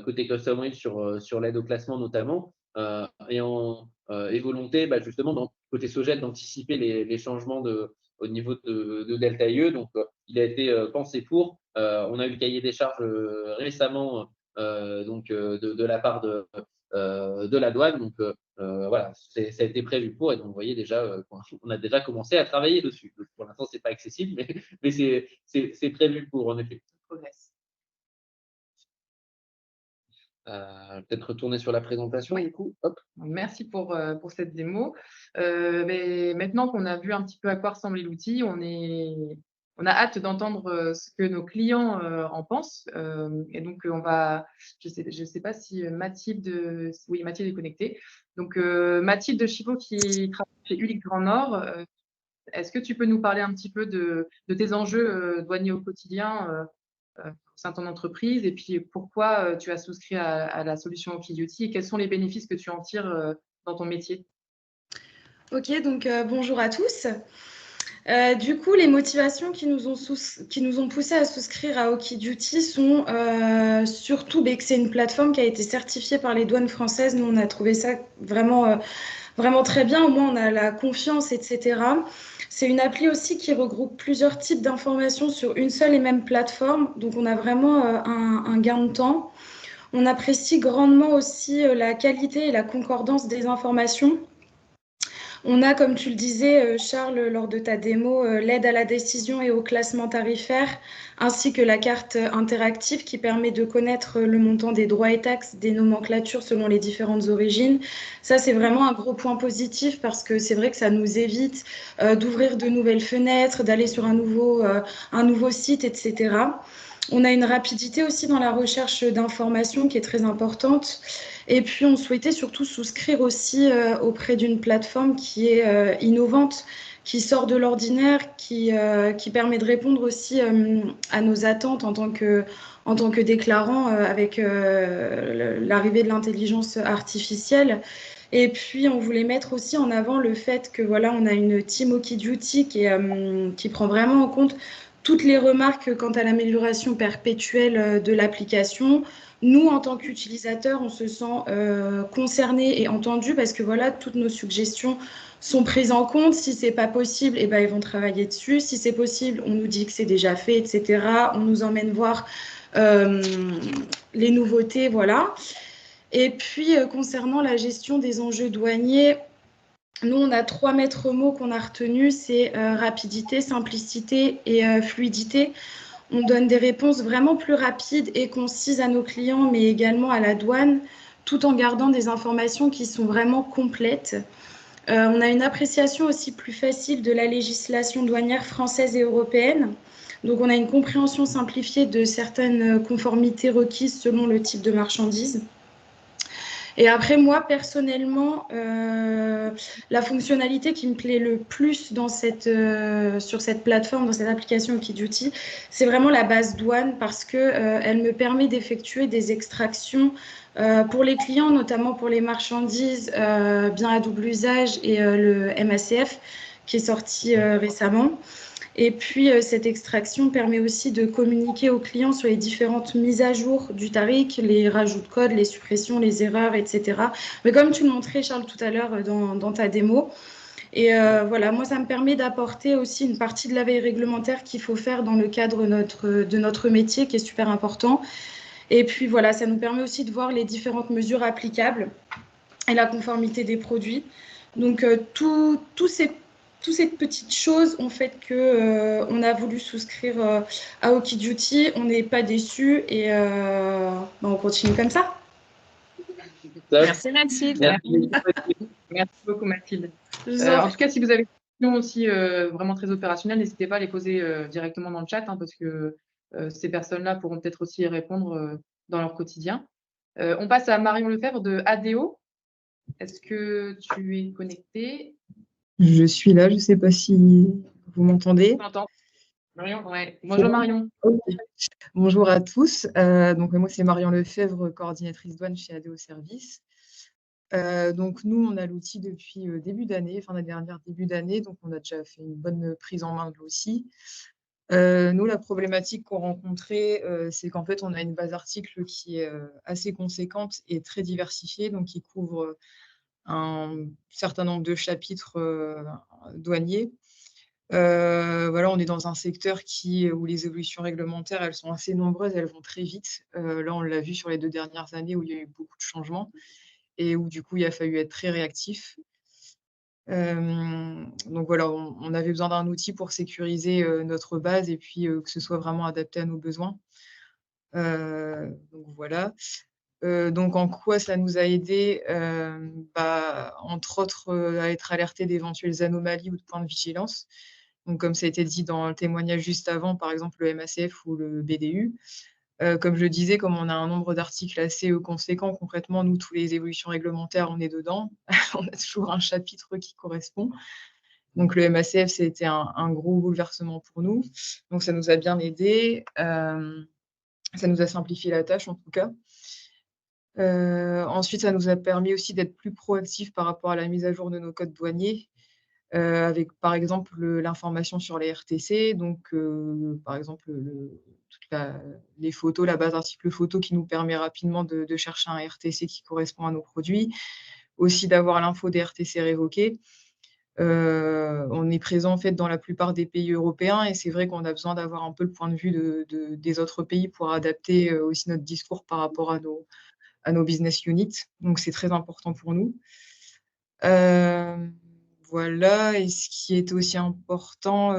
côté Custom Ridge sur l'aide au classement notamment. et volonté justement, côté Soged, d'anticiper les changements au niveau de Delta IE. Donc, il a été pensé pour. On a eu le cahier des charges récemment de la part de la douane. Donc, voilà, ça a été prévu pour. Et donc, vous voyez déjà, on a déjà commencé à travailler dessus. Donc, pour l'instant, ce n'est pas accessible, mais c'est prévu pour, en effet. Peut-être retourner sur la présentation, Oui. du coup. Hop. Merci pour cette démo. Mais maintenant qu'on a vu un petit peu à quoi ressemblait l'outil, on a hâte d'entendre ce que nos clients en pensent. Et donc, je sais pas si Mathilde, oui, Mathilde est connectée. Donc, Mathilde de Chipot qui travaille chez Ulix Grand Nord, est-ce que tu peux nous parler un petit peu de tes enjeux douaniers au quotidien au sein de ton entreprise, et puis pourquoi tu as souscrit à la solution Okiduty et quels sont les bénéfices que tu en tires dans ton métier? Ok, donc bonjour à tous. Du coup, les motivations qui nous ont poussé à souscrire à Okiduty sont surtout que c'est une plateforme qui a été certifiée par les douanes françaises. Nous, on a trouvé ça vraiment, vraiment très bien. Au moins, on a la confiance, etc. C'est une appli aussi qui regroupe plusieurs types d'informations sur une seule et même plateforme. Donc, on a vraiment un gain de temps. On apprécie grandement aussi la qualité et la concordance des informations. On a, comme tu le disais, Charles, lors de ta démo, l'aide à la décision et au classement tarifaire, ainsi que la carte interactive qui permet de connaître le montant des droits et taxes, des nomenclatures selon les différentes origines. Ça, c'est vraiment un gros point positif parce que c'est vrai que ça nous évite d'ouvrir de nouvelles fenêtres, d'aller sur un nouveau site, etc. On a une rapidité aussi dans la recherche d'informations qui est très importante. Et puis, on souhaitait surtout souscrire aussi auprès d'une plateforme qui est innovante, qui sort de l'ordinaire, qui permet de répondre aussi à nos attentes en tant que déclarant avec l'arrivée de l'intelligence artificielle. Et puis, on voulait mettre aussi en avant le fait que voilà, on a une team Okiduty qui prend vraiment en compte toutes les remarques quant à l'amélioration perpétuelle de l'application. Nous, en tant qu'utilisateurs, on se sent concernés et entendus parce que voilà, toutes nos suggestions sont prises en compte. Si c'est pas possible, eh ben, ils vont travailler dessus. Si c'est possible, on nous dit que c'est déjà fait, etc. On nous emmène voir les nouveautés, voilà. Et puis, concernant la gestion des enjeux douaniers, nous, on a 3 maîtres mots qu'on a retenus, c'est rapidité, simplicité et fluidité. On donne des réponses vraiment plus rapides et concises à nos clients, mais également à la douane, tout en gardant des informations qui sont vraiment complètes. On a une appréciation aussi plus facile de la législation douanière française et européenne. Donc, on a une compréhension simplifiée de certaines conformités requises selon le type de marchandise. Et après, moi, personnellement, la fonctionnalité qui me plaît le plus sur cette plateforme, dans cette application Okiduty, c'est vraiment la base douane parce qu'elle me permet d'effectuer des extractions pour les clients, notamment pour les marchandises biens à double usage et le MACF qui est sorti récemment. Et puis, cette extraction permet aussi de communiquer aux clients sur les différentes mises à jour du TARIC, les rajouts de code, les suppressions, les erreurs, etc. Mais comme tu le montrais, Charles, tout à l'heure dans ta démo. Et voilà, moi, ça me permet d'apporter aussi une partie de la veille réglementaire qu'il faut faire dans le cadre de notre métier, qui est super important. Et puis, voilà, ça nous permet aussi de voir les différentes mesures applicables et la conformité des produits. Donc, toutes ces petites choses ont fait qu'on a voulu souscrire à Okiduty. On n'est pas déçus et on continue comme ça. Merci Mathilde. Merci beaucoup Mathilde. En tout cas, si vous avez des questions aussi vraiment très opérationnelles, n'hésitez pas à les poser directement dans le chat parce que ces personnes-là pourront peut-être aussi y répondre dans leur quotidien. On passe à Marion Lefebvre de ADO. Est-ce que tu es connectée? Je suis là, je ne sais pas si vous m'entendez. On t'entend. Marion, ouais. Bonjour Marion. Okay. Bonjour à tous. Donc moi, c'est Marion Lefebvre, coordinatrice douane chez ADO Service. Donc nous, on a l'outil depuis début d'année, fin d'année dernière, début d'année. Donc on a déjà fait une bonne prise en main de l'outil. Nous, la problématique qu'on rencontrait, c'est qu'en fait, on a une base d'articles qui est assez conséquente et très diversifiée, donc qui couvre un certain nombre de chapitres douaniers. Voilà, on est dans un secteur où les évolutions réglementaires, elles sont assez nombreuses, elles vont très vite. Là, on l'a vu sur les 2 dernières années où il y a eu beaucoup de changements et où du coup, il a fallu être très réactif. Donc voilà, on avait besoin d'un outil pour sécuriser, notre base et puis, que ce soit vraiment adapté à nos besoins. Donc voilà. Donc en quoi ça nous a aidés? Bah, entre autres, à être alertés d'éventuelles anomalies ou de points de vigilance. Donc comme ça a été dit dans le témoignage juste avant, par exemple le MACF ou le BDU. Comme je le disais, comme on a un nombre d'articles assez, conséquent, concrètement, nous, tous les évolutions réglementaires, on est dedans. On a toujours un chapitre qui correspond. Donc le MACF, c'était un gros bouleversement pour nous. Donc ça nous a bien aidés. Ça nous a simplifié la tâche, en tout cas. Ensuite, ça nous a permis aussi d'être plus proactifs par rapport à la mise à jour de nos codes douaniers, avec, par exemple, l'information sur les RTC. Donc, par exemple, les photos, la base d'articles photos qui nous permet rapidement de chercher un RTC qui correspond à nos produits. Aussi d'avoir l'info des RTC révoqués. On est présent, en fait, dans la plupart des pays européens et c'est vrai qu'on a besoin d'avoir un peu le point de vue des autres pays pour adapter, aussi notre discours par rapport à nos business units. Donc c'est très important pour nous. Voilà, et ce qui était aussi important,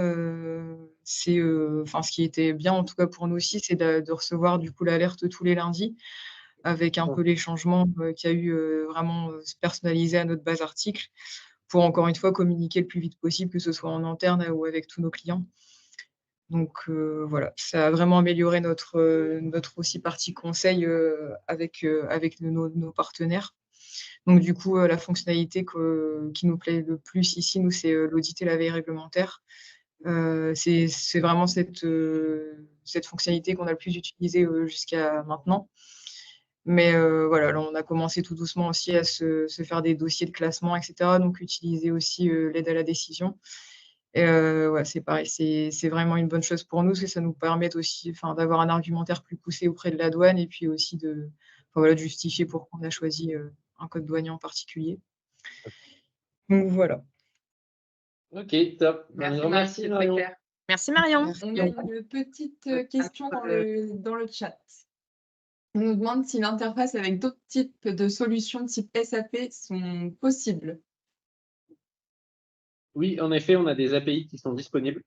c'est, enfin ce qui était bien en tout cas pour nous aussi, c'est de recevoir du coup l'alerte tous les lundis avec un peu les changements, qu'il y a eu, vraiment, personnalisés à notre base article pour encore une fois communiquer le plus vite possible, que ce soit en interne ou avec tous nos clients. Donc voilà, ça a vraiment amélioré notre aussi partie conseil, avec nos partenaires. Donc du coup, la fonctionnalité qui nous plaît le plus ici, nous, c'est, l'audit et la veille réglementaire. C'est vraiment cette fonctionnalité qu'on a le plus utilisée, jusqu'à maintenant. Mais voilà, là, on a commencé tout doucement aussi à se faire des dossiers de classement et cetera, donc utiliser aussi, l'aide à la décision. Et ouais, c'est pareil, c'est vraiment une bonne chose pour nous, parce que ça nous permet aussi, enfin, d'avoir un argumentaire plus poussé auprès de la douane et puis aussi enfin, voilà, de justifier pourquoi on a choisi, un code douanier en particulier. Donc voilà. Ok, top. Merci, Un grand Marie, merci, c'est très Marion. clair. Merci Marion. Merci. On a une petite question dans le chat. On nous demande si l'interface avec d'autres types de solutions type SAP sont possibles. Oui, en effet, on a des API qui sont disponibles.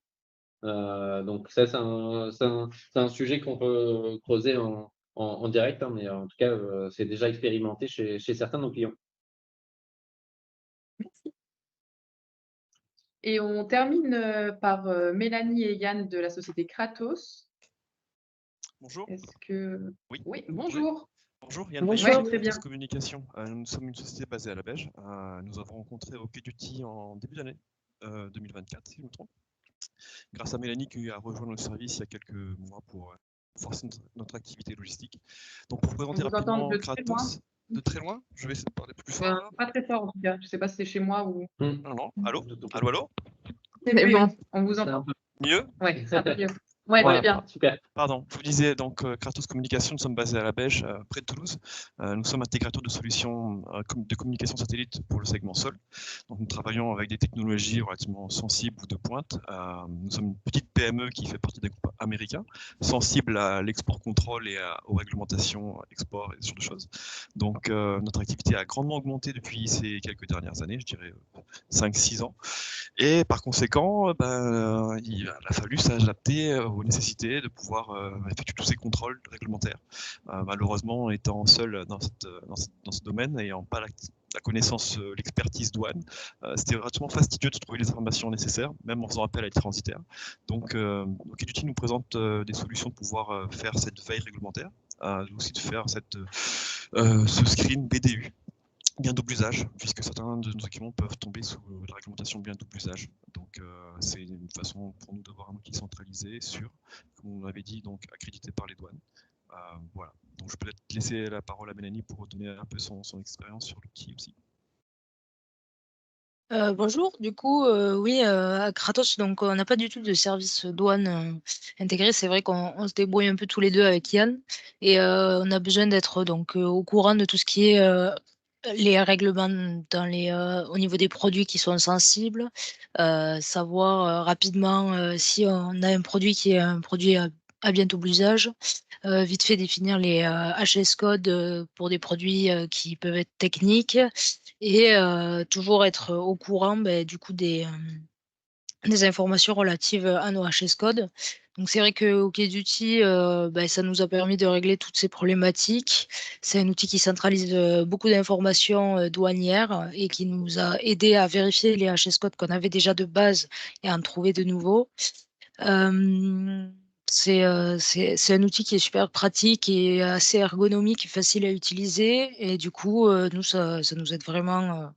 Donc ça, c'est un sujet qu'on peut creuser en direct, hein, mais en tout cas, c'est déjà expérimenté chez certains de nos clients. Merci. Et on termine par Mélanie et Yann de la société Kratos. Bonjour. Est-ce que... Oui. Oui, bonjour. Bonjour, Yann Bonjour. Bricht, Ouais, très bien. Kratos Communication. Nous sommes une société basée à la Belge. Nous avons rencontré OkDuty en début d'année 2024, si je me trompe. Grâce à Mélanie qui a rejoint notre service il y a quelques mois pour forcer notre activité logistique. Donc pour présenter On vous entend rapidement de très loin. Kratos, de très loin, je vais essayer de parler plus fort. Là. Pas très fort en tout cas. Je ne sais pas si c'est chez moi ou. Non, allô. Allô. C'est Oui, bon, on vous entend. Mieux. Oui, c'est un peu mieux. Ouais, Voilà. très bien. Super. Pardon, je vous disais donc Kratos Communication, nous sommes basés à la Belge, près de Toulouse. Nous sommes intégrateurs de solutions de communication satellite pour le segment sol. Donc nous travaillons avec des technologies relativement sensibles ou de pointe. Nous sommes une petite PME qui fait partie d'un groupe américain, sensible à l'export contrôle et aux réglementations export et ce genre de choses. Donc notre activité a grandement augmenté depuis ces quelques dernières années, je dirais 5-6 ans. Et par conséquent, il a fallu s'adapter aux nécessités de pouvoir effectuer tous ces contrôles réglementaires. Malheureusement, étant seul dans ce domaine, n'ayant pas la connaissance, l'expertise douane, c'était relativement fastidieux de trouver les informations nécessaires, même en faisant appel à des transitaires. Donc, OkDuty nous présente des solutions de pouvoir faire cette veille réglementaire, aussi de faire ce screen BDU. Bien double usage, puisque certains de nos équipements peuvent tomber sous la réglementation bien double usage. Donc c'est une façon pour nous d'avoir un outil centralisé, sûr, comme on l'avait dit, donc accrédité par les douanes. Voilà. Donc je peux peut-être laisser la parole à Mélanie pour donner un peu son expérience sur l'outil aussi. Bonjour, du coup, oui, à Kratos, donc on n'a pas du tout de service douane intégré. C'est vrai qu'on se débrouille un peu tous les deux avec Yann et on a besoin d'être donc au courant de tout ce qui est les règlements au niveau des produits qui sont sensibles, savoir rapidement si on a un produit qui est un produit à bien double usage, vite fait définir les HS codes pour des produits qui peuvent être techniques et toujours être au courant, du coup des informations relatives à nos HS codes. Donc c'est vrai que OkDuty, ça nous a permis de régler toutes ces problématiques. C'est un outil qui centralise, beaucoup d'informations, douanières et qui nous a aidés à vérifier les HS codes qu'on avait déjà de base et à en trouver de nouveaux. C'est un outil qui est super pratique et assez ergonomique et facile à utiliser et du coup, nous ça nous aide vraiment,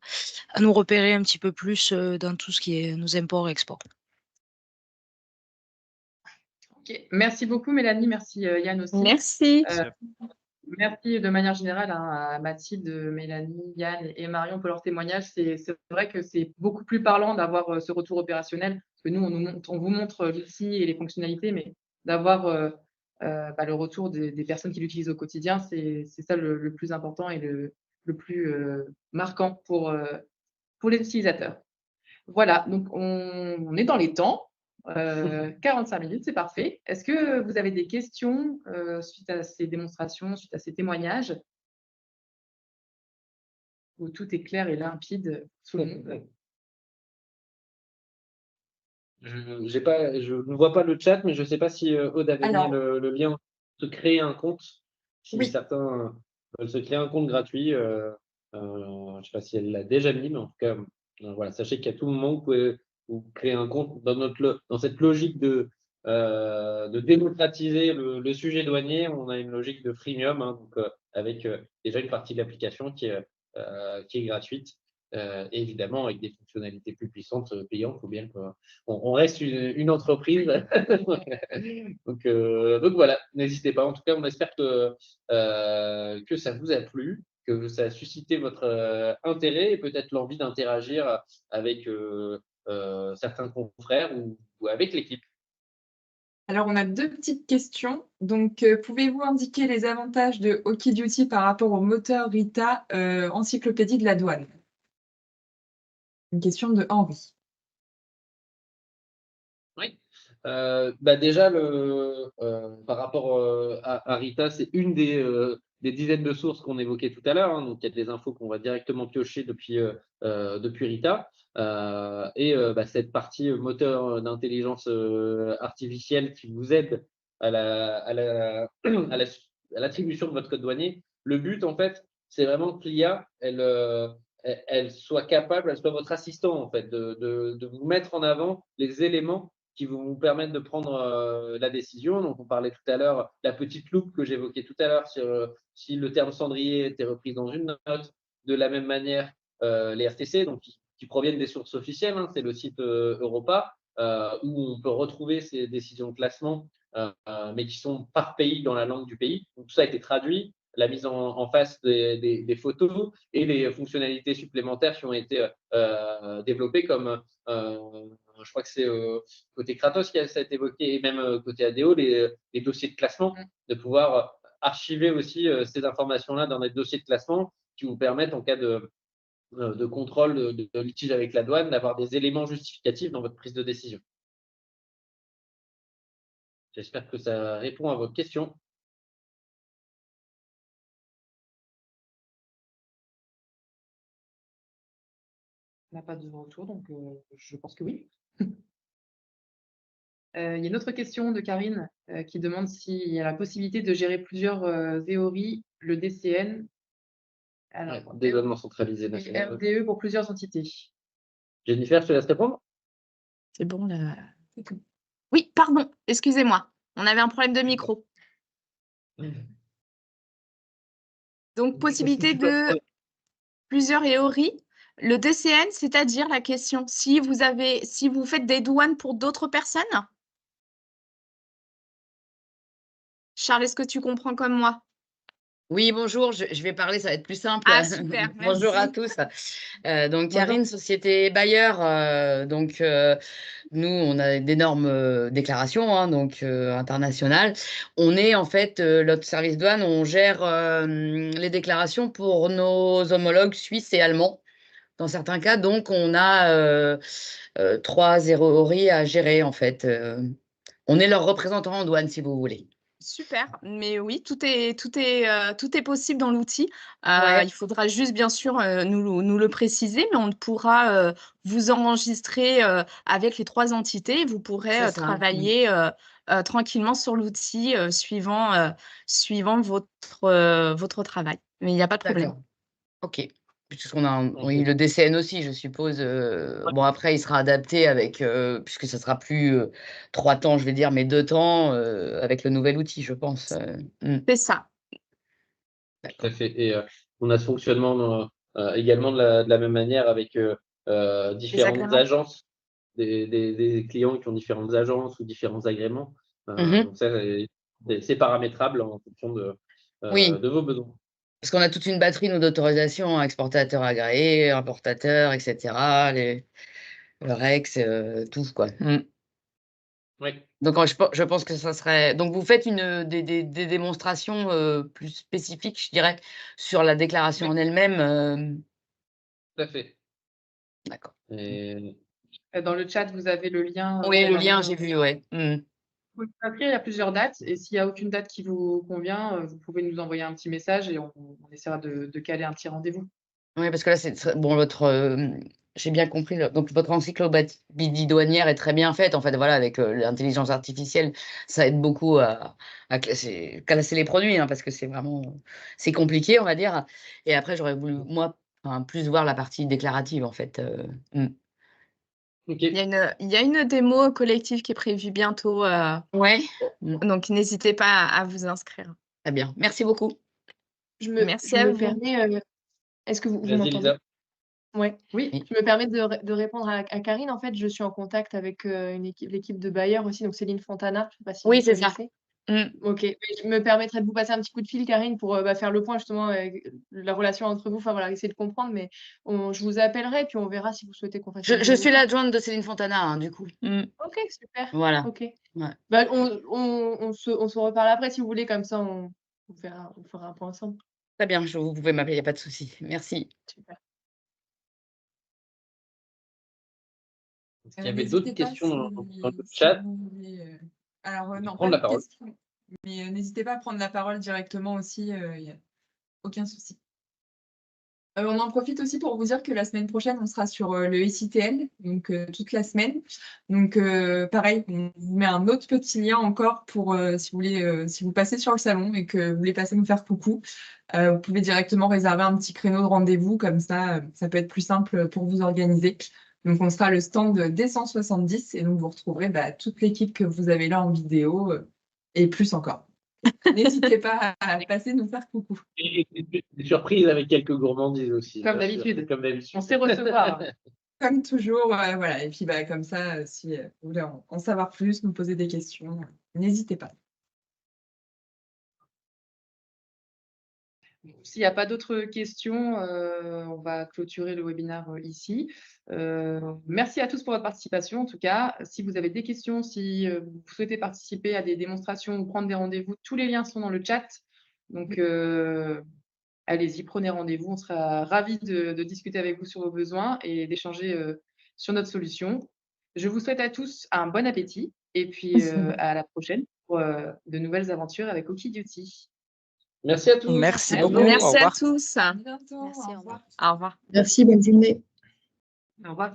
à nous repérer un petit peu plus, dans tout ce qui est nos imports-exports. Ok, merci beaucoup Mélanie, merci Yann aussi. Merci. Merci de manière générale à Mathilde, Mélanie, Yann et Marion pour leur témoignage. C'est vrai que c'est beaucoup plus parlant d'avoir ce retour opérationnel, parce que nous, on vous montre l'outil et les fonctionnalités, mais d'avoir le retour des personnes qui l'utilisent au quotidien, c'est ça le plus important et le plus marquant pour les utilisateurs. Voilà, donc on est dans les temps. 45 minutes, c'est parfait. Est-ce que vous avez des questions suite à ces démonstrations, suite à ces témoignages, où tout est clair et limpide sous le monde? Je ne vois pas le chat, mais je ne sais pas si Aude avait mis le lien de créer un compte. Si Oui. certains veulent se créer un compte gratuit, je ne sais pas si elle l'a déjà mis, mais en tout cas, voilà, sachez qu'à tout moment, vous pouvez vous créer un compte dans cette logique de démocratiser le sujet douanier. On a une logique de freemium, hein, donc, avec déjà une partie de l'application qui est gratuite. Évidemment, avec des fonctionnalités plus puissantes payantes, il faut bien qu'on reste une entreprise. donc voilà, n'hésitez pas. En tout cas, on espère que ça vous a plu, que ça a suscité votre intérêt et peut-être l'envie d'interagir avec certains confrères ou avec l'équipe. Alors, on a 2 petites questions. Donc, pouvez-vous indiquer les avantages de OkDuty par rapport au moteur Rita, encyclopédie de la douane? Une question de Henri. Oui. Déjà, par rapport à Rita, c'est une des dizaines de sources qu'on évoquait tout à l'heure, hein. Donc, il y a des infos qu'on va directement piocher depuis Rita. Cette partie moteur d'intelligence artificielle qui vous aide à l'attribution de votre code douanier. Le but, en fait, c'est vraiment que l'IA, elle soit capable, elle soit votre assistant, en fait, de vous mettre en avant les éléments qui vont vous permettre de prendre la décision. Donc, on parlait tout à l'heure, la petite loupe que j'évoquais tout à l'heure sur si le terme cendrier était repris dans une note. De la même manière, les RTC, donc qui proviennent des sources officielles, hein, c'est le site Europa, où on peut retrouver ces décisions de classement, mais qui sont par pays dans la langue du pays. Donc, tout ça a été traduit, la mise en face des photos et les fonctionnalités supplémentaires qui ont été développées comme je crois que c'est côté Kratos qui ça a été évoqué, et même côté ADO, les dossiers de classement, de pouvoir archiver aussi ces informations-là dans des dossiers de classement qui vous permettent, en cas de contrôle de litige avec la douane, d'avoir des éléments justificatifs dans votre prise de décision. J'espère que ça répond à votre question. On n'a pas de retour, donc je pense que oui. Il y a une autre question de Karine qui demande s'il y a la possibilité de gérer plusieurs EORI, le DCN, Dédouanement centralisé et national. RDE pour plusieurs entités. Jennifer, je te laisse répondre. C'est bon là. Oui, pardon, excusez-moi. On avait un problème de micro. Donc, possibilité de plusieurs EORI. Le DCN, c'est-à-dire la question, si vous faites des douanes pour d'autres personnes? Charles, est-ce que tu comprends comme moi? Oui, bonjour, je vais parler, ça va être plus simple. Ah, super, Bonjour à merci. tous. Donc, Bonjour. Karine, société bailleur. Nous, on a d'énormes déclarations, hein, donc internationales. On est en fait, notre service douane, on gère les déclarations pour nos homologues suisses et allemands. Dans certains cas, donc, on a 3 zérories à gérer, en fait. On est leur représentant en douane, si vous voulez. Super, mais oui, tout est possible dans l'outil. Ouais. Il faudra juste, bien sûr, nous le préciser, mais on pourra vous enregistrer avec les 3 entités. Vous pourrez C'est ça. travailler tranquillement sur l'outil suivant votre travail. Mais il n'y a pas de problème. D'accord. Ok. Puisqu'on a oui, le DCN aussi, je suppose. Bon, après, il sera adapté avec, puisque ce sera plus 3 temps, je vais dire, mais 2 temps avec le nouvel outil, je pense. C'est ça. Tout à fait. Et on a ce fonctionnement également de la même manière avec différentes agréments. agences, des clients qui ont différentes agences ou différents agréments. Donc ça, c'est paramétrable en fonction Oui, de vos besoins. parce qu'on a toute une batterie, nous, d'autorisations, hein, exportateurs agréés, importateurs, etc., le REX, tout, quoi. Oui, Donc, je pense que ça serait. Donc, vous faites des démonstrations plus spécifiques, je dirais, sur la déclaration Oui. en elle-même. tout à fait. D'accord. Et Dans le chat, vous avez le lien. Oui, le pour lien, vous j'ai vu, ouais. pouvez vous inscrire, il y a plusieurs dates. Et s'il n'y a aucune date qui vous convient, vous pouvez nous envoyer un petit message et on essaiera de caler un petit rendez-vous. Oui, parce que là, bon, j'ai bien compris. Donc, votre encyclopédie douanière est très bien faite, en fait, voilà, avec l'intelligence artificielle, ça aide beaucoup à classer les produits, hein, parce que c'est compliqué, on va dire. Et après, j'aurais voulu, moi, plus voir la partie déclarative, en fait. OK. Il y a une démo collective qui est prévue bientôt, Ouais, donc n'hésitez pas à vous inscrire. très bien. Merci beaucoup. Merci Je à me vous. permets, est-ce que vous Vas-y, m'entendez? Lisa. Ouais. Oui. Oui. Je me permets de répondre à Karine. En fait, je suis en contact avec l'équipe de Bayer aussi, donc Céline Fontana, je ne sais pas si Oui, vous c'est ça. connaissez. Ok, mais je me permettrais de vous passer un petit coup de fil, Karine, pour faire le point justement avec la relation entre vous, enfin voilà, essayer de comprendre, mais je vous appellerai, puis on verra si vous souhaitez qu'on fasse une Je suis démonstration. l'adjointe de Céline Fontana, hein, du coup. Ok, super. Voilà. Ok. Ouais. Bah, on se reparle après si vous voulez, comme ça on fera un point ensemble. Très bien, vous pouvez m'appeler, il n'y a pas de souci. Merci. Super. Est-ce qu'il y avait N'hésitez d'autres pas questions dans le si chat? vous voulez. Alors, non, pas Prendre la de parole. questions, mais n'hésitez pas à prendre la parole directement aussi, il n'y a aucun souci. On en profite aussi pour vous dire que la semaine prochaine, on sera sur le ICTL, donc toute la semaine. Donc, pareil, on vous met un autre petit lien encore pour, si vous voulez, si vous passez sur le salon et que vous voulez passer nous faire coucou, vous pouvez directement réserver un petit créneau de rendez-vous, comme ça peut être plus simple pour vous organiser. Donc, on sera le stand D170 et donc vous retrouverez toute l'équipe que vous avez là en vidéo et plus encore. N'hésitez pas à passer nous faire coucou. Et des surprises avec quelques gourmandises aussi. Comme bien sûr, d'habitude. Comme d'habitude. On sait recevoir. Comme toujours, voilà. Et puis comme ça, si vous voulez en savoir plus, nous poser des questions, n'hésitez pas. S'il n'y a pas d'autres questions, on va clôturer le webinaire ici. Merci à tous pour votre participation. En tout cas, si vous avez des questions, si vous souhaitez participer à des démonstrations ou prendre des rendez-vous, tous les liens sont dans le chat. Donc, allez-y, prenez rendez-vous. On sera ravis de discuter avec vous sur vos besoins et d'échanger sur notre solution. Je vous souhaite à tous un bon appétit et puis à la prochaine pour de nouvelles aventures avec OkiDuty. Merci à tous. Merci beaucoup. Merci Au à revoir. tous. À bientôt. Merci, Au au revoir. Au revoir. Merci, bonne journée. Au revoir.